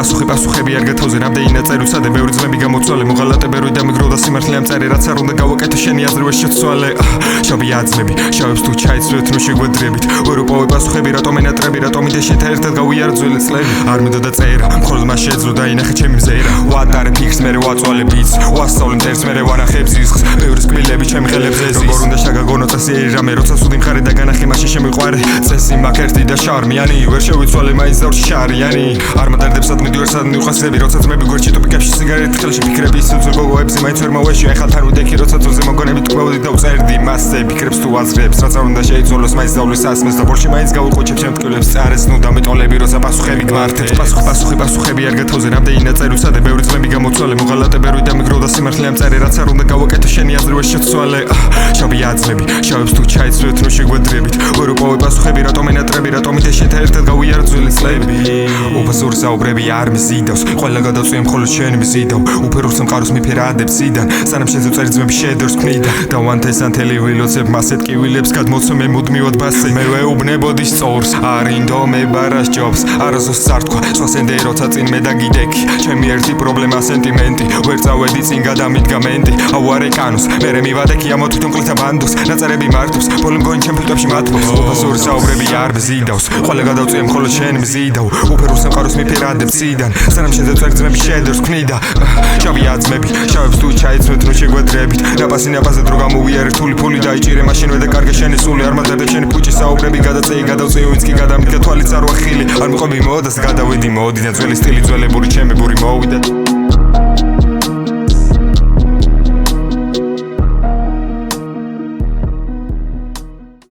პასუხები არ გათავზე რამდენი წერუსა და ბევრი ძმები გამოცვალე მოღალატებერვი და მიგროვდა სიმართლე ამ წერე რაც არ უნდა გავაკეთო შენი აზრი ვერ შეცვალე შავი აზმები შავებს თუ ჩაიცვლეთ ნუ შეგვედრებით ვერ უპოვე პასუხები რატომ ენატრები რატომ იდე შენთან ერთად გავიარო ძველი წლები არ მინდოდა წერა მხოლოდ მას შეძლო დაინახე ჩემი მზერა ვატარე ფიქრს მერე ვაწვალე ბიც ვასწავლე მტერს მერე ვანახებ ზისხს ბევრი სკვილები ჩემი ხელებზე ზის როგორ უნდა შაგაგონო წესიერი რამე როცა სუდი მხარე და განახი მაშინ შემიყვარე წესი მაქვს ერთი და შარმიანი ვერ შევიცვალე მაინც ზავრში შარიანი არ მადარდებსად მიდივარ სადმი უხასები როცა ძმები გვერდში ტოპიკებში სიგარეტი ხელში ფიქრები სუძულ გოგოებზე მაინც ვერ მოვეში ახლა თან ვიდექი როცა ძულზე მოგონები თქვევდი და უწერდი მასზე ფიქრებს თუ აზრებს რაც არ უნდა შეიცვალოს მაინც დავლის ასმეს და ბოლში მაინც გავუყუჩებ ჩემ ტკბილებს წარეს ნუ დამეტოლები როცა პასუხები გმართებს პასუხები არ გათავზე რამდენი წერუსა და ბევრი ძმები გამოცვალე მოღალატებერვი და მიგროვდა სიმართლე ამ წერე რაც არ უნდა გავაკეთო შენი აზრი ვერ შეცვალე შავი აზმები შავებს თუ ჩაიცვლეთ ნუ შეგვედრებით ვერ უპოვე პასუხები რატომ ენატრები რატომ იდე შენთან ერთად გავიარო ძველი წლები უფასური საუბრები არ მიზიდავს ყველა გადავწვია მხოლოდ შენი მზიდავ უფერულ სამყაროს მიფერადებს სიდან სანამ შენზე წერი ძმები შედერს ქმნიდა და ვანთესანთელი ვილოცებ მასეთ კივილებს გადმოცე მე მუდმივად ბასე მე ვეუბნებოდი სწორს არ ინდომე ბარას ჯობს არასოს სარტყვა სვასენდე როცა წინ მე დაგიდექი ჩემი ერთი პრობლემა სენტიმენტი ვერ წავედი წინ გადამიდგა მენტი ავარე კანოს მერე მივადექი ამო თვითონ კლეთა ბანდოს ნაწერები მარტობს ბოლო მგონი ჩემ ფილტვებში მათბობს უფასური საუბრები არ მზიდავს ყველა გადავწვია მხოლოდ შენი მზიდავ უფერულ სამყაროს მიფერადებს სიდან სანამ შენზე წერი ძმები შედერს ქმნიდა შავი აზმები შავებს თუ ჩაიცვლეთ ნუ შეგვედრებით ნაპასზე დრო გამოვიარე რთული ფული დაიჭირე მაშინვე და კარგე შენი სული არ მადარდებ შენი პუჭი საუბრები გადავწეი ვინც კი გადამდგა თვალიც არ ვახილი არ მიყვები მოდას გადავედი მოდი და ძველი სტილი ძველებური ჩემი ბური მოვიდა